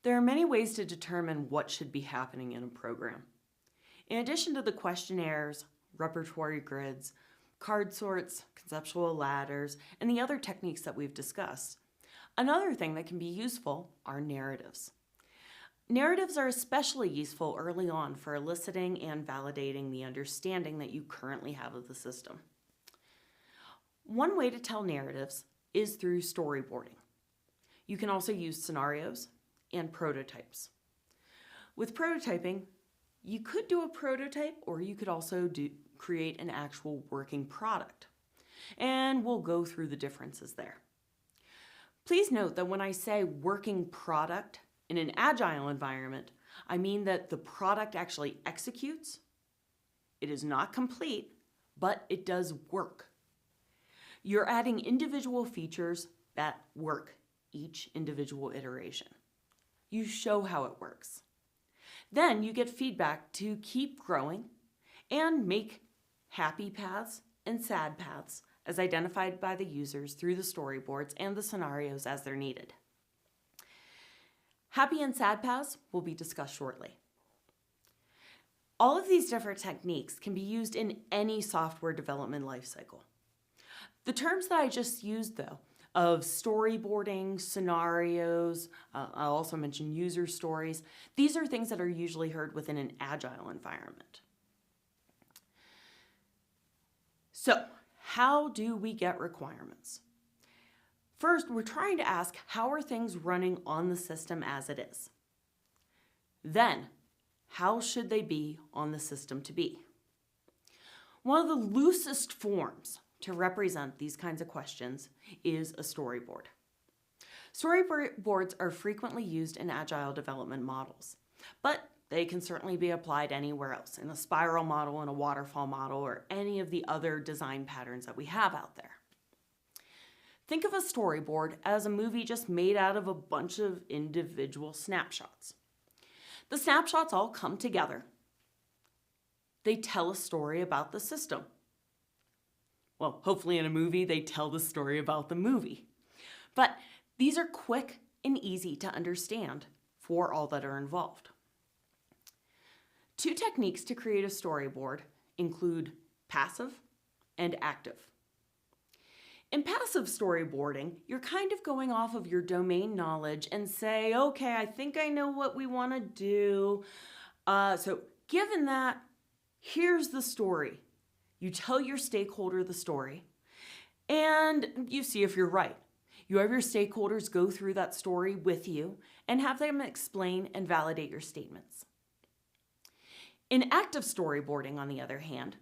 There are many ways to determine what should be happening in a program. In addition to the questionnaires, repertory grids, card sorts, conceptual ladders, and the other techniques that we've discussed, another thing that can be useful are narratives. Narratives are especially useful early on for eliciting and validating the understanding that you currently have of the system. One way to tell narratives is through storyboarding. You can also use scenarios and prototypes. With prototyping, you could do a prototype, or you could also create an actual working product. And we'll go through the differences there. Please note that when I say working product in an agile environment, I mean that the product actually executes. It is not complete, but it does work. You're adding individual features that work each individual iteration. You show how it works. Then you get feedback to keep growing and make happy paths and sad paths as identified by the users through the storyboards and the scenarios as they're needed. Happy and sad paths will be discussed shortly. All of these different techniques can be used in any software development lifecycle. The terms that I just used, though, of storyboarding, scenarios, I'll also mention user stories, these are things that are usually heard within an agile environment. So, how do we get requirements? First, we're trying to ask, how are things running on the system as it is? Then, how should they be on the system to be? One of the loosest forms to represent these kinds of questions is a storyboard. Storyboards are frequently used in agile development models, but they can certainly be applied anywhere else, in a spiral model, in a waterfall model, or any of the other design patterns that we have out there. Think of a storyboard as a movie just made out of a bunch of individual snapshots. The snapshots all come together. They tell a story about the system. Well, hopefully in a movie, they tell the story about the movie. But these are quick and easy to understand for all that are involved. Two techniques to create a storyboard include passive and active. In passive storyboarding, you're kind of going off of your domain knowledge and say, okay, I think I know what we want to do. So given that, here's the story. You tell your stakeholder the story, and you see if you're right. You have your stakeholders go through that story with you and have them explain and validate your statements. In active storyboarding, on the other hand,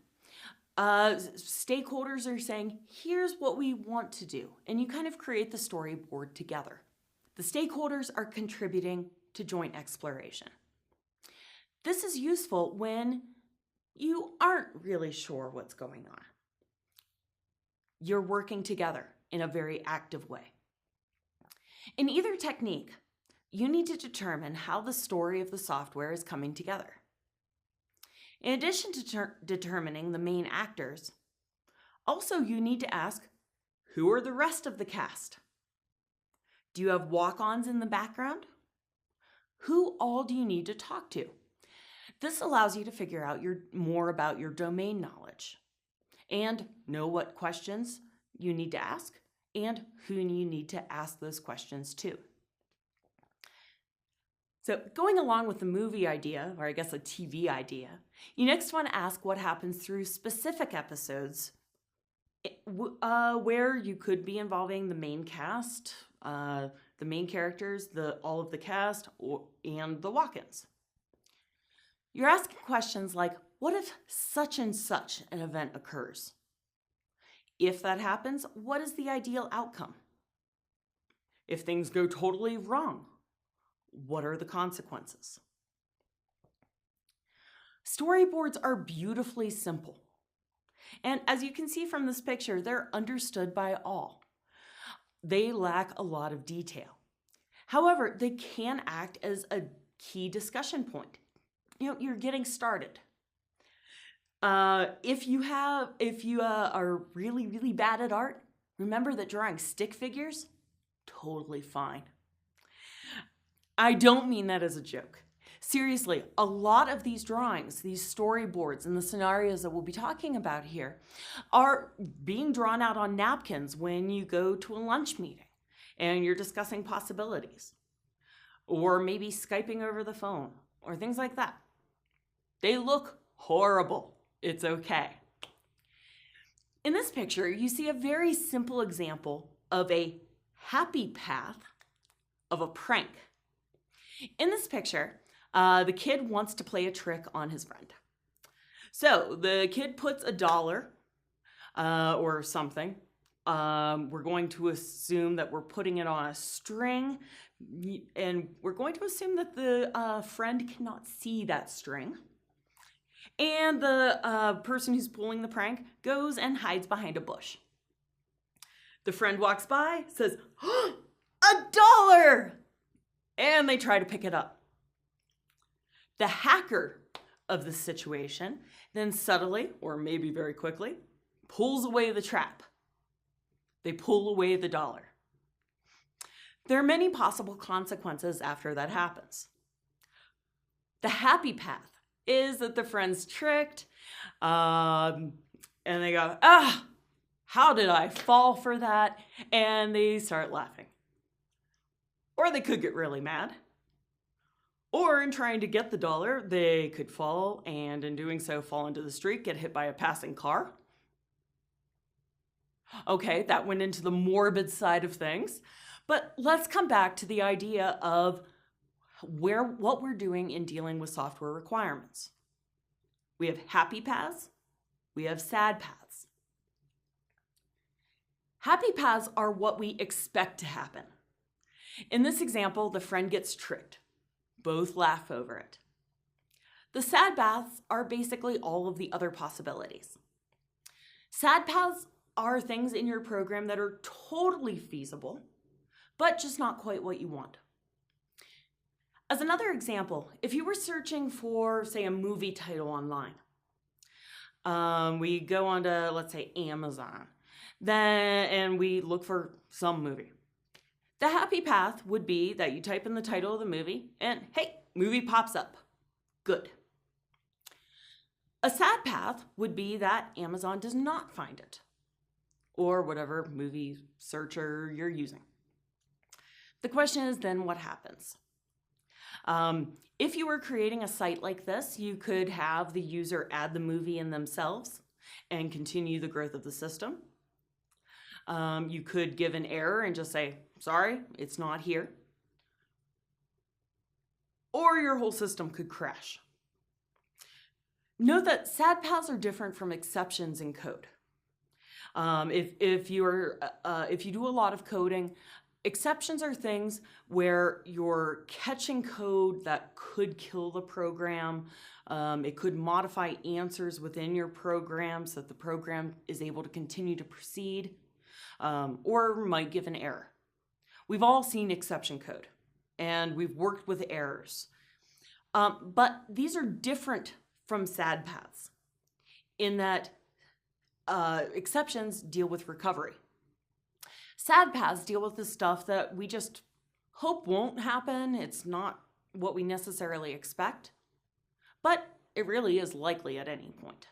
stakeholders are saying, here's what we want to do, and you kind of create the storyboard together. The stakeholders are contributing to joint exploration. This is useful when you aren't really sure what's going on. You're working together in a very active way. In either technique, you need to determine how the story of the software is coming together. In addition to determining the main actors, also you need to ask, who are the rest of the cast? Do you have walk-ons in the background? Who all do you need to talk to? This allows you to figure out more about your domain knowledge and know what questions you need to ask and who you need to ask those questions to. So going along with the movie idea, or I guess a TV idea, you next want to ask what happens through specific episodes where you could be involving the main cast, the main characters, all of the cast, and the walk-ins. You're asking questions like, what if such and such an event occurs? If that happens, what is the ideal outcome? If things go totally wrong, what are the consequences? Storyboards are beautifully simple. And as you can see from this picture, they're understood by all. They lack a lot of detail. However, they can act as a key discussion point. You're getting started. If you are really, really bad at art, remember that drawing stick figures, totally fine. I don't mean that as a joke. Seriously, a lot of these drawings, these storyboards, and the scenarios that we'll be talking about here are being drawn out on napkins when you go to a lunch meeting and you're discussing possibilities, or maybe Skyping over the phone, or things like that. They look horrible. It's okay. In this picture, you see a very simple example of a happy path of a prank. In this picture, the kid wants to play a trick on his friend. So the kid puts $1 or something. We're going to assume that we're putting it on a string, and we're going to assume that the friend cannot see that string. And the person who's pulling the prank goes and hides behind a bush. The friend walks by, says, "Oh, $1!" And they try to pick it up. The hacker of the situation then subtly, or maybe very quickly, pulls away the trap. They pull away the $1. There are many possible consequences after that happens. The happy path is that the friend's tricked, and they go, how did I fall for that? And they start laughing. Or they could get really mad. Or in trying to get the $1, they could fall, and in doing so, fall into the street, get hit by a passing car. Okay, that went into the morbid side of things. But let's come back to the idea of what we're doing in dealing with software requirements. We have happy paths, we have sad paths. Happy paths are what we expect to happen. In this example, the friend gets tricked. Both laugh over it. The sad paths are basically all of the other possibilities. Sad paths are things in your program that are totally feasible, but just not quite what you want. As another example, if you were searching for, say, a movie title online, we go onto, let's say, Amazon, and we look for some movie. The happy path would be that you type in the title of the movie and, hey, movie pops up. Good. A sad path would be that Amazon does not find it, or whatever movie searcher you're using. The question is then what happens? If you were creating a site like this, you could have the user add the movie in themselves and continue the growth of the system. You could give an error and just say, sorry, it's not here. Or your whole system could crash. Note that sad paths are different from exceptions in code. If you do a lot of coding, exceptions are things where you're catching code that could kill the program. It could modify answers within your program so that the program is able to continue to proceed, or might give an error. We've all seen exception code, and we've worked with errors. But these are different from sad paths in that exceptions deal with recovery. Sad paths deal with the stuff that we just hope won't happen. It's not what we necessarily expect, but it really is likely at any point.